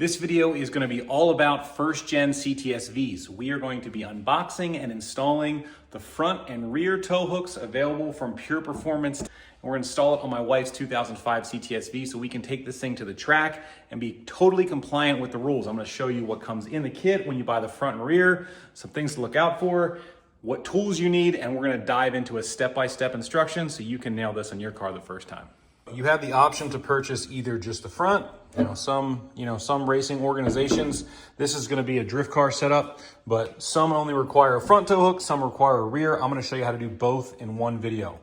This video is going to be all about first gen CTS Vs. We are going to be unboxing and installing the front and rear tow hooks available from Pure Performance. And we're going to install it on my wife's 2005 CTS V so we can take this thing to the track and be totally compliant with the rules. I'm going to show you what comes in the kit when you buy the front and rear, some things to look out for, what tools you need, and we're going to dive into a step-by-step instruction so you can nail this on your car the first time. You have the option to purchase either just the front. Some racing organizations, this is going to be a drift car setup, but some only require a front tow hook, some require a rear. I'm going to show you how to do both in one video.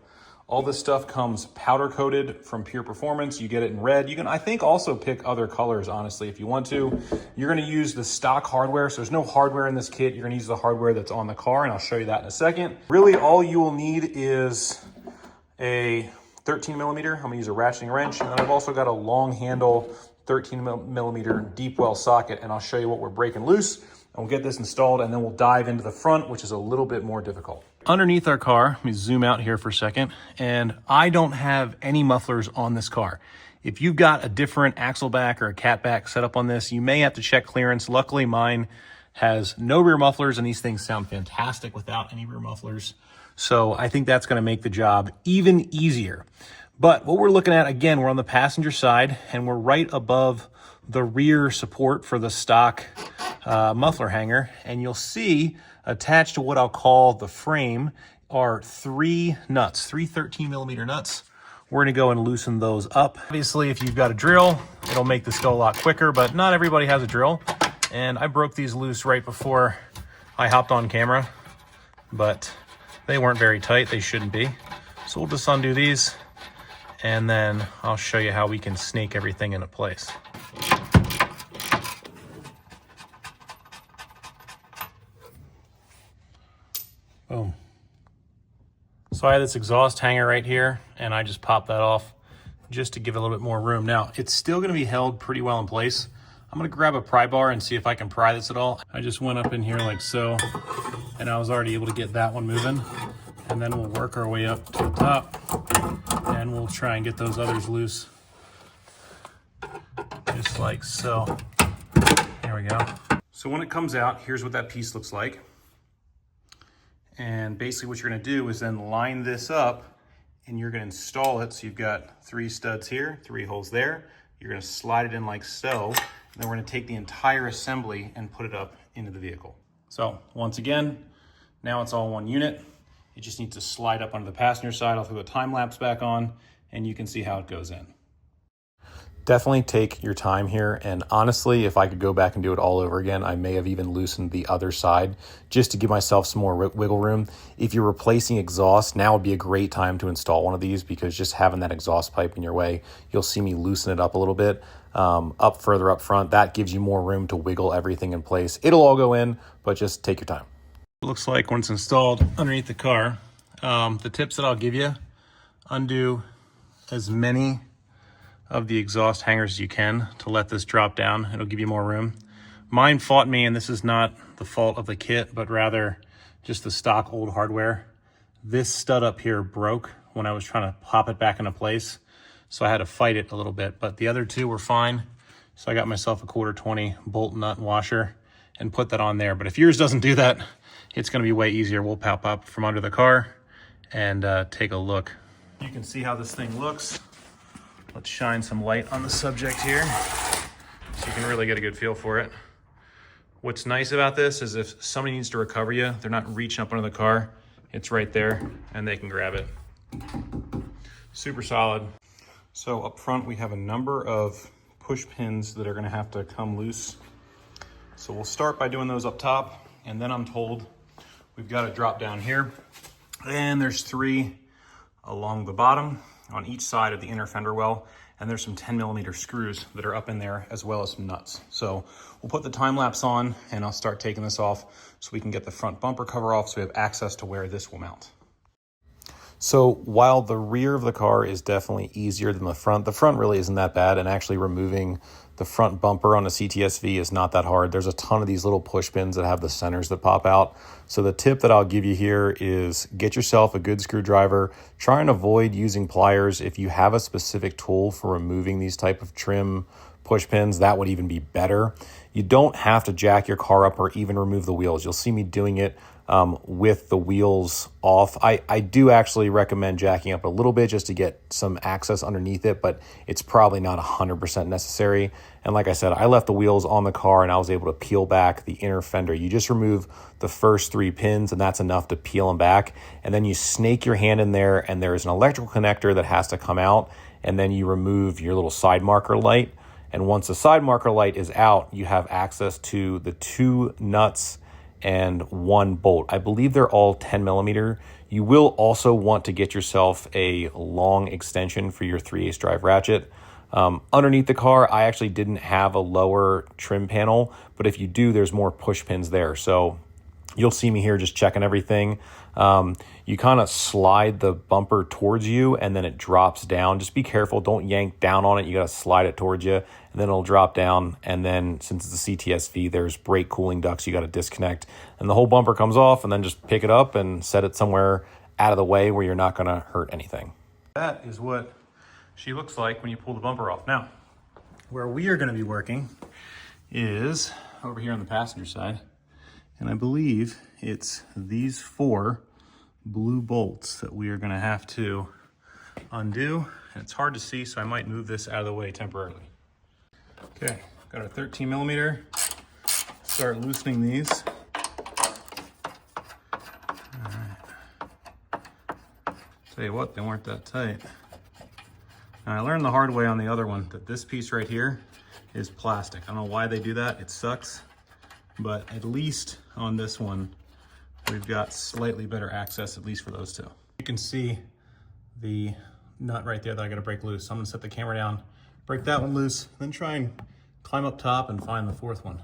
All this stuff comes powder coated from Pure Performance. You get it in red. You can, I think, also pick other colors, honestly, if you want to. You're going to use the stock hardware, so there's no hardware in this kit. You're going to use the hardware that's on the car, and I'll show you that in a second. Really, all you will need is a 13 millimeter. I'm going to use a ratcheting wrench, and then I've also got a long handle 13 millimeter deep well socket, and I'll show you what we're breaking loose, and we'll get this installed, and then we'll dive into the front, which is a little bit more difficult. Underneath our car, let me zoom out here for a second, and I don't have any mufflers on this car. If you've got a different axle back or a cat back set up on this, you may have to check clearance. Luckily, mine has no rear mufflers, and these things sound fantastic without any rear mufflers. So I think that's gonna make the job even easier. But what we're looking at, again, we're on the passenger side, and we're right above the rear support for the stock muffler hanger. And you'll see attached to what I'll call the frame are three nuts, three 13 millimeter nuts. We're gonna go and loosen those up. Obviously, if you've got a drill, it'll make this go a lot quicker, but not everybody has a drill. And I broke these loose right before I hopped on camera, but they weren't very tight. They shouldn't be. So we'll just undo these, and then I'll show you how we can snake everything into place. Boom. So I have this exhaust hanger right here, and I just popped that off just to give it a little bit more room. Now, it's still gonna be held pretty well in place. I'm gonna grab a pry bar and see if I can pry this at all. I just went up in here like so, and I was already able to get that one moving. And then we'll work our way up to the top, and we'll try and get those others loose. Just like so. There we go. So when it comes out, here's what that piece looks like. And basically what you're gonna do is then line this up, and you're gonna install it. So you've got three studs here, three holes there. You're gonna slide it in like so, and then we're gonna take the entire assembly and put it up into the vehicle. So once again, now it's all one unit. It just needs to slide up onto the passenger side. I'll throw the time lapse back on, and you can see how it goes in. Definitely take your time here, and honestly, if I could go back and do it all over again, I may have even loosened the other side just to give myself some more wiggle room. If you're replacing exhaust, now would be a great time to install one of these, because just having that exhaust pipe in your way, you'll see me loosen it up a little bit up further up front. That gives you more room to wiggle everything in place. It'll all go in, but just take your time. It looks like when it's installed underneath the car, the tips that I'll give you: undo as many of the exhaust hangers as you can to let this drop down. It'll give you more room. Mine fought me, and this is not the fault of the kit, but rather just the stock old hardware. This stud up here broke when I was trying to pop it back into place, so I had to fight it a little bit, but the other two were fine. So I got myself a 1/4-20 bolt nut washer and put that on there. But if yours doesn't do that, it's gonna be way easier. We'll pop up from under the car and take a look. You can see how this thing looks. Let's shine some light on the subject here so you can really get a good feel for it. What's nice about this is if somebody needs to recover you, they're not reaching up under the car. It's right there, and they can grab it. Super solid. So up front, we have a number of push pins that are gonna have to come loose. So we'll start by doing those up top, and then I'm told we've got to drop down here, and there's three along the bottom on each side of the inner fender well, and there's some 10 millimeter screws that are up in there, as well as some nuts. So we'll put the time lapse on, and I'll start taking this off so we can get the front bumper cover off so we have access to where this will mount. So while the rear of the car is definitely easier than the front really isn't that bad, and actually removing the front bumper on a CTS V is not that hard. There's a ton of these little push pins that have the centers that pop out. So the tip that I'll give you here is get yourself a good screwdriver. Try and avoid using pliers. If you have a specific tool for removing these type of trim push pins, that would even be better. You don't have to jack your car up or even remove the wheels. You'll see me doing it with the wheels off. I do actually recommend jacking up a little bit just to get some access underneath it, but it's probably not 100% necessary. And like I said, I left the wheels on the car and I was able to peel back the inner fender. You just remove the first 3 pins and that's enough to peel them back. And then you snake your hand in there and there's an electrical connector that has to come out, and then you remove your little side marker light. And once the side marker light is out, you have access to the 2 nuts and 1 bolt. I believe they're all 10 millimeter. You will also want to get yourself a long extension for your 3/8 drive ratchet. Underneath the car, I actually didn't have a lower trim panel, but if you do, there's more push pins there. So you'll see me here just checking everything. You kind of slide the bumper towards you and then it drops down. Just be careful, don't yank down on it. You got to slide it towards you and then it'll drop down. And then since it's a CTS V, there's brake cooling ducts you got to disconnect. And the whole bumper comes off, and then just pick it up and set it somewhere out of the way where you're not going to hurt anything. That is what she looks like when you pull the bumper off. Now, where we are going to be working is over here on the passenger side. And I believe it's these 4 blue bolts that we are going to have to undo. And it's hard to see, so I might move this out of the way temporarily. Okay, got our 13 millimeter. Start loosening these. All right. Tell you what, they weren't that tight. Now, I learned the hard way on the other one that this piece right here is plastic. I don't know why they do that. It sucks. But at least on this one, we've got slightly better access, at least for those 2. You can see the nut right there that I gotta break loose. So I'm gonna set the camera down, break that one loose, then try and climb up top and find the 4th one.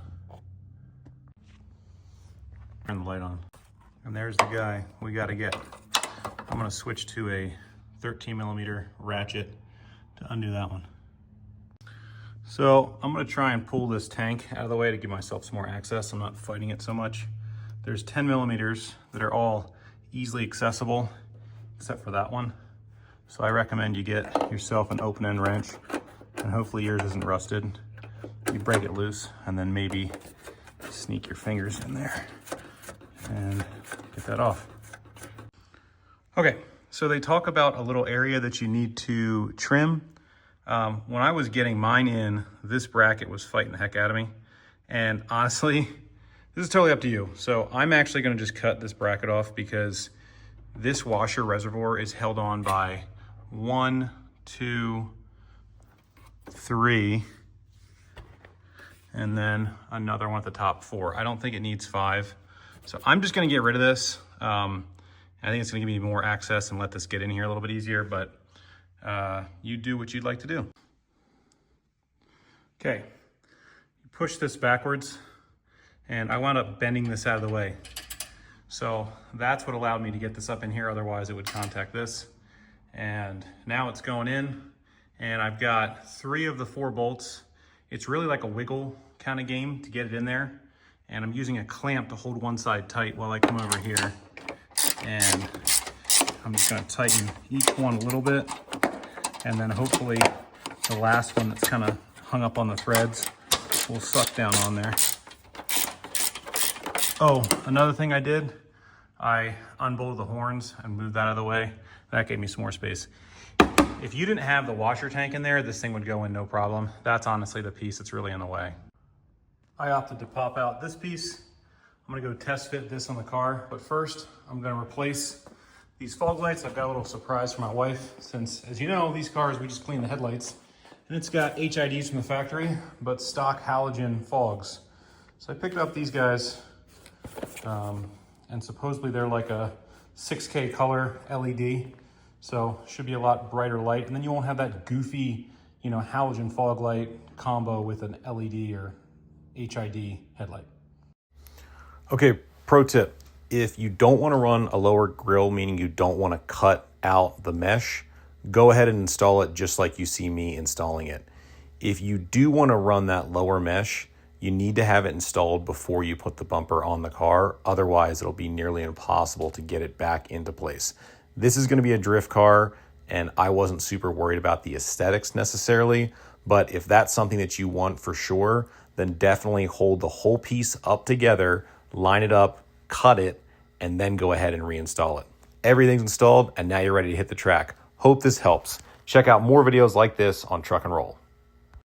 Turn the light on. And there's the guy we gotta get. I'm gonna switch to a 13 millimeter ratchet to undo that one. So I'm gonna try and pull this tank out of the way to give myself some more access. I'm not fighting it so much. There's 10 millimeters that are all easily accessible, except for that one. So I recommend you get yourself an open end wrench, and hopefully yours isn't rusted. You break it loose and then maybe sneak your fingers in there and get that off. Okay, so they talk about a little area that you need to trim. When I was getting mine in, this bracket was fighting the heck out of me. And honestly, this is totally up to you. So I'm actually gonna just cut this bracket off because this washer reservoir is held on by 1, 2, 3, and then another one at the top, 4. I don't think it needs 5. So I'm just gonna get rid of this. I think it's gonna give me more access and let this get in here a little bit easier, but you do what you'd like to do. Okay, you push this backwards, and I wound up bending this out of the way. So that's what allowed me to get this up in here, otherwise it would contact this. And now it's going in, and I've got 3 of the 4 bolts. It's really like a wiggle kind of game to get it in there. And I'm using a clamp to hold one side tight while I come over here. And I'm just gonna tighten each one a little bit. And then hopefully the last one that's kind of hung up on the threads will suck down on there. Oh, another thing I did, I unbolted the horns and moved that out of the way. That gave me some more space. If you didn't have the washer tank in there, this thing would go in no problem. That's honestly the piece that's really in the way. I opted to pop out this piece. I'm gonna go test fit this on the car, but first I'm gonna replace these fog lights. I've got a little surprise for my wife, since, as you know, these cars, we just clean the headlights, and it's got HIDs from the factory, but stock halogen fogs. So I picked up these guys, and supposedly they're like a 6K color LED, so should be a lot brighter light, and then you won't have that goofy, you know, halogen fog light combo with an LED or HID headlight. Okay, pro tip. If you don't want to run a lower grill, meaning you don't want to cut out the mesh, go ahead and install it just like you see me installing it. If you do want to run that lower mesh, you need to have it installed before you put the bumper on the car. Otherwise, it'll be nearly impossible to get it back into place. This is going to be a drift car, and I wasn't super worried about the aesthetics necessarily, But if that's something that you want for sure, then definitely hold the whole piece up together, line it up, cut it, and then go ahead and reinstall it. Everything's installed, and now you're ready to hit the track. Hope this helps. Check out more videos like this on Truck and Roll.